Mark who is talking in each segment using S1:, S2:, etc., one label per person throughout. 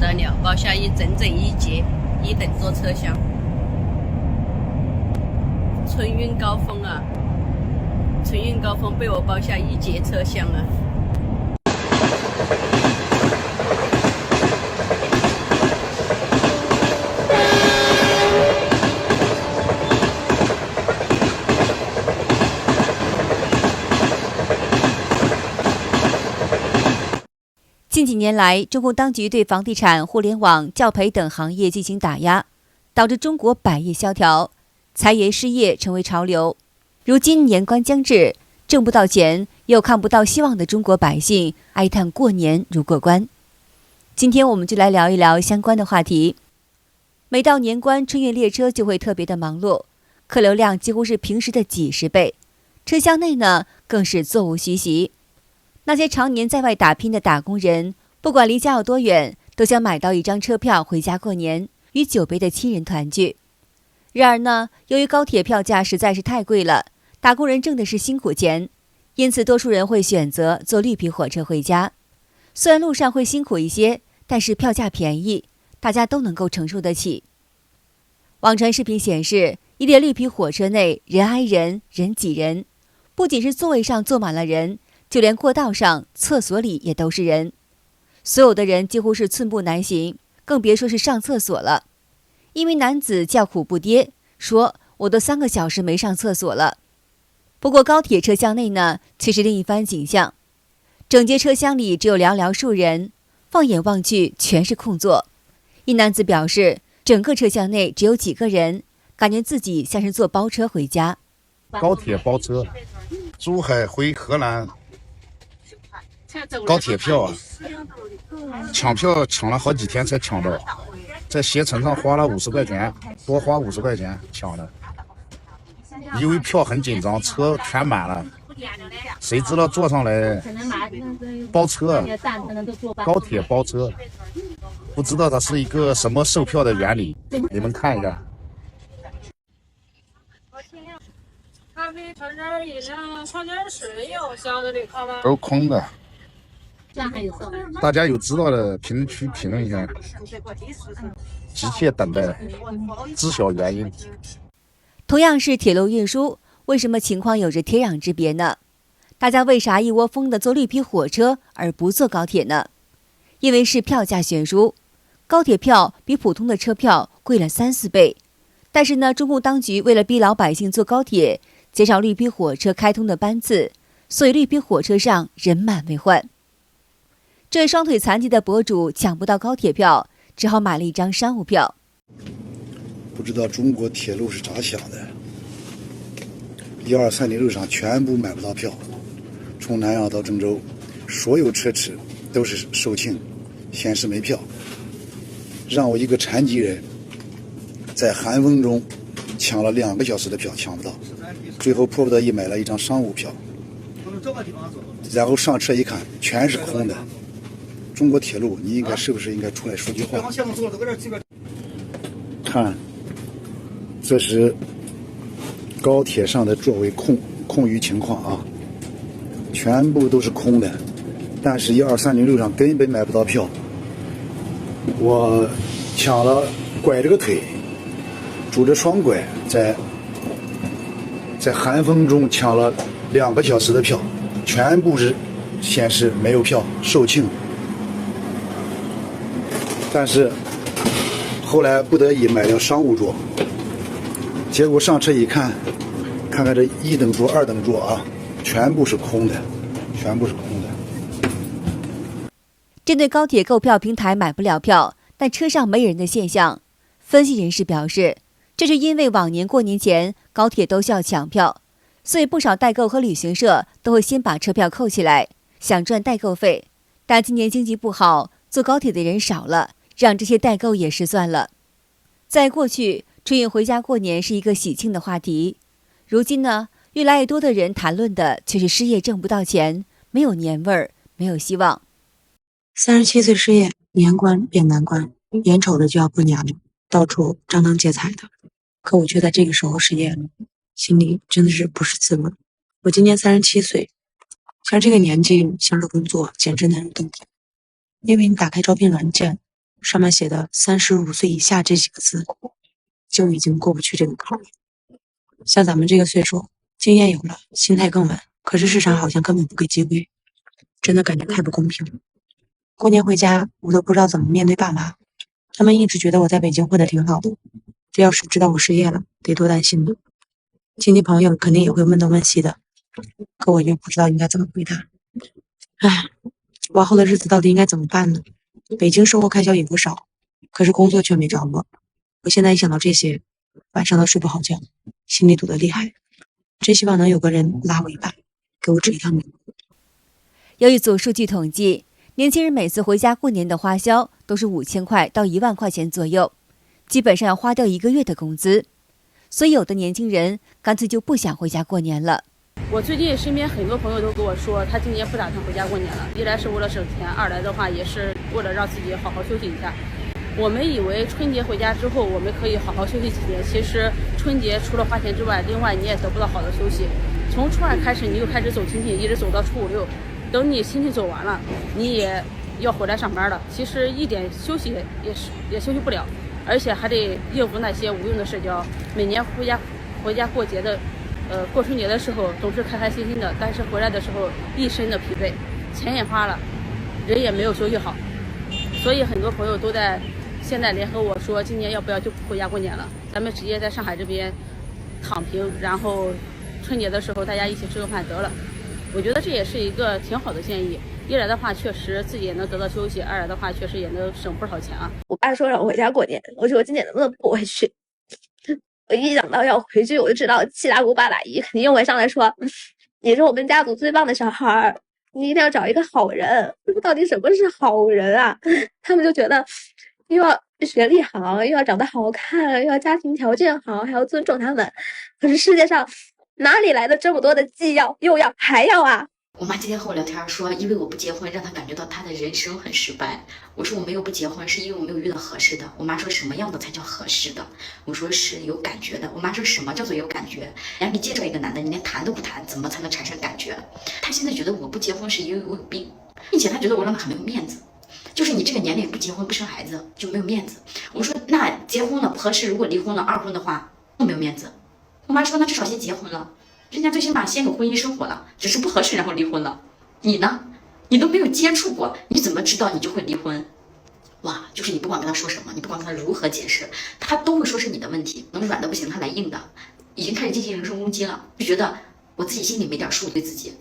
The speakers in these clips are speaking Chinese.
S1: 到了，报销整一节1吨多车厢。春运高峰啊，春运高峰被我包下1节车厢了。
S2: 近几年来，中共当局对房地产、互联网、教培等行业进行打压，导致中国百业萧条，裁员失业成为潮流。如今年关将至，挣不到钱又看不到希望的中国百姓哀叹过年如过关。今天我们就来聊一聊相关的话题。每到年关，春运列车就会特别的忙碌，客流量几乎是平时的几10倍，车厢内呢更是座无虚席。那些常年在外打拼的打工人，不管离家有多远，都想买到一张车票回家过年，与久别的亲人团聚。然而呢，由于高铁票价实在是太贵了，打工人挣的是辛苦钱，因此多数人会选择坐绿皮火车回家。虽然路上会辛苦一些，但是票价便宜，大家都能够承受得起。网传视频显示，一列绿皮火车内人挨人，人挤人，不仅是座位上坐满了人，就连过道上、厕所里也都是人，所有的人几乎是寸步难行，更别说是上厕所了。一名男子叫苦不迭，说我都3个小时没上厕所了。不过高铁车厢内呢，却是另一番景象，整节车厢里只有寥寥数人，放眼望去全是空座。一男子表示，整个车厢内只有几个人，感觉自己像是坐包车回家。
S3: 高铁包车，珠海回河南高铁票啊，抢票抢了好几天才抢到，在携程上花了50块钱，多花50块钱抢的。因为票很紧张，车全满了，谁知道坐上来包车，高铁包车，不知道它是一个什么售票的原理，你们看一下。
S4: 咖啡、炒点饮料、烧点水，有箱子里看吗？
S3: 都是空的。
S4: 这样还有色吗？
S3: 大家有知道的评论区评论一下，急切等待知晓原因。
S2: 同样是铁路运输，为什么情况有着天壤之别呢？大家为啥一窝蜂的坐绿皮火车而不坐高铁呢？因为是票价悬殊，高铁票比普通的车票贵了3-4倍。但是呢，中共当局为了逼老百姓坐高铁，减少绿皮火车开通的班次，所以绿皮火车上人满为患。这位双腿残疾的博主抢不到高铁票，只好买了一张商务票。
S5: 不知道中国铁路是咋想的，1230路上全部买不到票，从南阳到郑州，所有车次都是售罄，显示没票，让我一个残疾人在寒风中抢了2个小时的票抢不到，最后迫不得已买了一张商务票，然后上车一看全是空的。中国铁路，你是不是应该出来说句话？看，这是高铁上的座位空余情况啊，全部都是空的，但是1230路上根本买不到票。我抢了，拐着个腿，拄着双拐，在寒风中抢了2个小时的票，全部是显示没有票，售罄。但是后来不得已买了商务座，结果上车一看，看看这1等座、2等座啊，全部是空的，全部是空的。
S2: 针对高铁购票平台买不了票，但车上没人的现象，分析人士表示，这是因为往年过年前高铁都需要抢票，所以不少代购和旅行社都会先把车票扣起来，想赚代购费。但今年经济不好，坐高铁的人少了，让这些代购也失算了。在过去，春运回家过年是一个喜庆的话题，如今呢，越来越多的人谈论的却是失业挣不到钱，没有年味儿，没有希望。
S6: 37岁失业，年关变难关，眼瞅着就要过年了，到处张灯结彩的。可我却在这个时候失业了，心里真的是不是滋味。我今年37岁，像这个年纪想找工作简直难如登天。因为你打开招聘软件，上面写的35岁以下这几个字，就已经过不去这个坎儿。像咱们这个岁数，经验有了，心态更稳，可是市场好像根本不给机会，真的感觉太不公平了。过年回家，我都不知道怎么面对爸妈，他们一直觉得我在北京混得挺好的，这要是知道我失业了，得多担心呢。亲戚朋友肯定也会问东问西的，可我又不知道应该怎么回答。唉，往后的日子到底应该怎么办呢？北京生活开销也不少，可是工作却没着落。我现在一想到这些，晚上都睡不好觉，心里堵得厉害。真希望能有个人拉我一把，给我指一条明路。
S2: 有一组数据统计，年轻人每次回家过年的花销都是5000块到1万块钱左右，基本上要花掉1个月的工资。所以有的年轻人干脆就不想回家过年了。
S1: 我最近身边很多朋友都跟我说，他今年不打算回家过年了。一来是为了省钱，二来的话也是为了让自己好好休息一下。我们以为春节回家之后我们可以好好休息几天，其实春节除了花钱之外，另外你也得不到好的休息。从初2开始你又开始走亲戚，一直走到初5、6，等你亲戚走完了，你也要回来上班了。其实一点休息也休息不了，而且还得应付那些无用的社交。每年回家过节的。过春节的时候总是开开心心的，但是回来的时候一身的疲惫，钱也花了，人也没有休息好，所以很多朋友都在现在联合我说，今年要不要就不回家过年了，咱们直接在上海这边躺平，然后春节的时候大家一起吃个饭得了。我觉得这也是一个挺好的建议，一来的话确实自己也能得到休息，二来的话确实也能省不少钱啊。
S7: 我爸说让我回家过年，我说我今年能不能不回去？我一想到要回去，我就知道七大姑八大姨肯定又会上来说，你是我们家族最棒的小孩，你一定要找一个好人。到底什么是好人啊？他们就觉得又要学历好，又要长得好看，又要家庭条件好，还要尊重他们。可是世界上哪里来的这么多的既要又要还要啊？
S8: 我妈今天和我聊天说，因为我不结婚，让她感觉到她的人生很失败。我说我没有不结婚，是因为我没有遇到合适的。我妈说什么样的才叫合适的？我说是有感觉的。我妈说什么叫做有感觉？然后你介绍一个男的，你连谈都不谈，怎么才能产生感觉？她现在觉得我不结婚是因为我有病，并且她觉得我让她很没有面子。就是你这个年龄不结婚不生孩子就没有面子。我说那结婚了不合适，如果离婚了二婚的话更没有面子。我妈说那至少先结婚了。人家最起码先有婚姻生活了，只是不合适然后离婚了。你呢？你都没有接触过，你怎么知道你就会离婚？哇，就是你不管跟他说什么，你不管跟他如何解释，他都会说是你的问题，能软的不行他来硬的，已经开始进行人身攻击了，就觉得我自己心里没点数，对自己。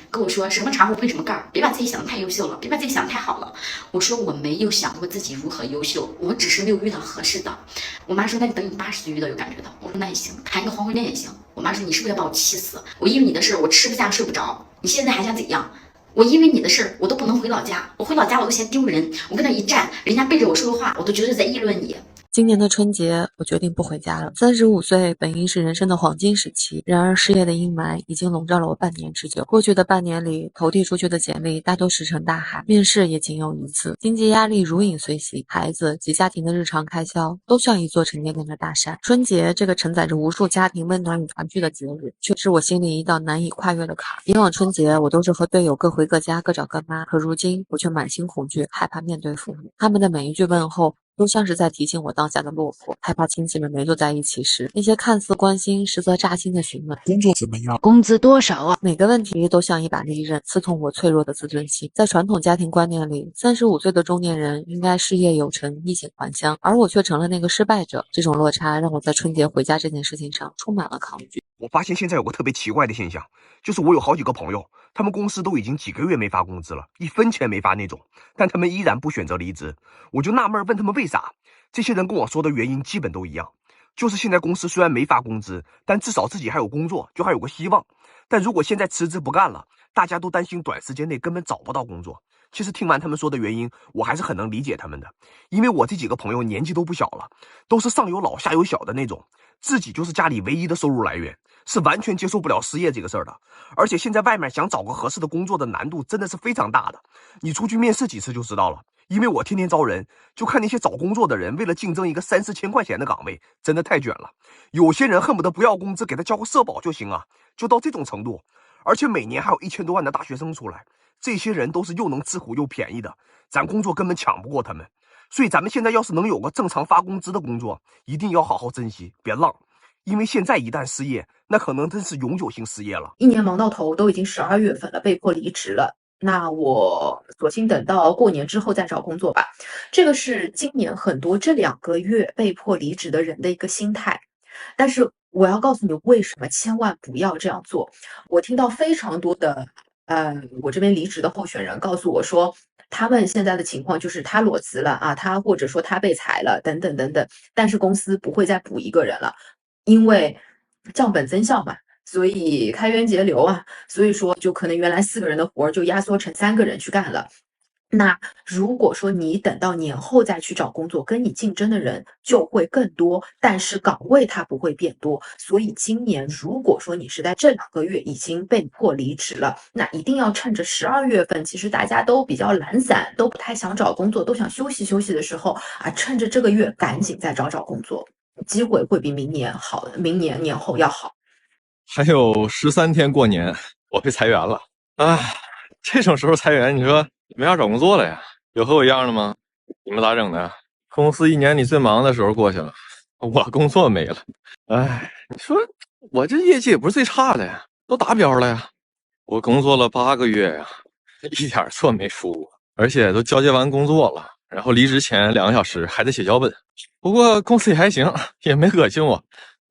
S8: 跟我说什么茶壶配什么盖儿，别把自己想得太优秀了，别把自己想得太好了。我说我没有想过自己如何优秀，我只是没有遇到合适的。我妈说那你等你80岁遇到有感觉的。我说那也行，谈一个黄昏恋也行。我妈说你是不是要把我气死？我因为你的事儿我吃不下睡不着，你现在还想怎样？我因为你的事儿我都不能回老家，我回老家我都嫌丢人，我跟那一站，人家背着我说的话，我都觉得在议论你。
S6: 今年的春节，我决定不回家了。35岁本应是人生的黄金时期，然而失业的阴霾已经笼罩了我半年之久。过去的半年里，投递出去的简历大都石沉大海，面试也仅有1次。经济压力如影随形，孩子及家庭的日常开销都像一座沉甸甸的大山。春节这个承载着无数家庭温暖与团聚的节日，却是我心里一道难以跨越的坎。以往春节我都是和队友各回各家，各找各妈，可如今我却满心恐惧，害怕面对父母。他们的每一句问候都像是在提醒我当下的落魄，害怕亲戚们没坐在一起时，那些看似关心实则扎心的询问，
S9: 工作怎么样？
S10: 工资多少啊？
S6: 每个问题都像一把利刃，刺痛我脆弱的自尊心。在传统家庭观念里，35岁的中年人应该事业有成，衣锦还乡，而我却成了那个失败者。这种落差让我在春节回家这件事情上充满了抗拒。
S9: 我发现现在有个特别奇怪的现象，就是我有好几个朋友，他们公司都已经几个月没发工资了，1分钱没发那种，但他们依然不选择离职。我就纳闷问他们为啥，这些人跟我说的原因基本都一样，就是现在公司虽然没发工资，但至少自己还有工作，就还有个希望。但如果现在辞职不干了，大家都担心短时间内根本找不到工作。其实听完他们说的原因，我还是很能理解他们的，因为我这几个朋友年纪都不小了，都是上有老下有小的那种，自己就是家里唯一的收入来源，是完全接受不了失业这个事儿的。而且现在外面想找个合适的工作的难度真的是非常大的，你出去面试几次就知道了。因为我天天招人，就看那些找工作的人为了竞争一个3、4千块钱的岗位，真的太卷了。有些人恨不得不要工资，给他交个社保就行啊，就到这种程度。而且每年还有1000多万的大学生出来，这些人都是又能吃苦又便宜的，咱工作根本抢不过他们。所以咱们现在要是能有个正常发工资的工作，一定要好好珍惜，别浪。因为现在一旦失业，那可能真是永久性失业了。
S10: 一年忙到头，都已经12月份了，被迫离职了。那我索性等到过年之后再找工作吧。这个是今年很多这2个月被迫离职的人的一个心态。但是我要告诉你，为什么千万不要这样做。我听到非常多的我这边离职的候选人告诉我说，他们现在的情况就是他裸辞了啊，他或者说他被裁了等等等等，但是公司不会再补一个人了，因为降本增效嘛，所以开源节流啊，所以说就可能原来4个人的活儿就压缩成3个人去干了。那如果说你等到年后再去找工作，跟你竞争的人就会更多，但是岗位它不会变多。所以今年如果说你是在这2个月已经被迫离职了，那一定要趁着12月份，其实大家都比较懒散，都不太想找工作，都想休息休息的时候啊，趁着这个月赶紧再找工作，机会会比明年好，明年年后要好。
S11: 还有13天过年，我被裁员了。唉，这种时候裁员，你说没法找工作了呀？有和我一样的吗？你们咋整的？公司1年里最忙的时候过去了，我工作没了。唉，你说我这业绩也不是最差的呀，都达标了呀。我工作了8个月呀，一点错没出过，而且都交接完工作了，然后离职前2个小时还得写脚本。不过公司也还行，也没恶心我，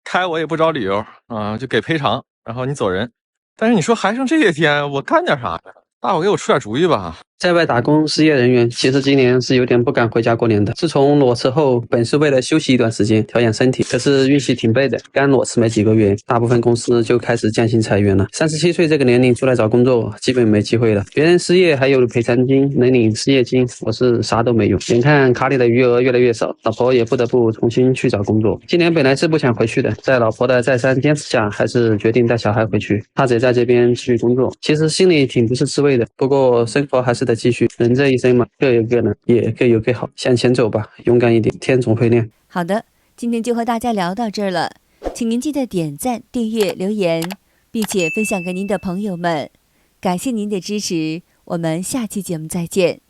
S11: 开我也不找理由啊，就给赔偿，然后你走人。但是你说还剩这些天，我干点啥呀？大伙给我出点主意吧。
S12: 在外打工失业人员其实今年是有点不敢回家过年的。自从裸辞后，本是为了休息一段时间调养身体，可是运气挺背的，刚裸辞没几个月，大部分公司就开始降薪裁员了。37岁这个年龄出来找工作基本没机会了，别人失业还有赔偿金能领失业金，我是啥都没有。眼看卡里的余额越来越少，老婆也不得不重新去找工作。今年本来是不想回去的，在老婆的再三坚持下，还是决定带小孩回去，他得在这边继续工作。其实心里挺不是滋味的，不过生活还是得继续，人这一生嘛，各有各难，也各有各好，向前走吧，勇敢一点，天总会亮。
S2: 好的，今天就和大家聊到这儿了，请您记得点赞、订阅、留言，并且分享给您的朋友们，感谢您的支持，我们下期节目再见。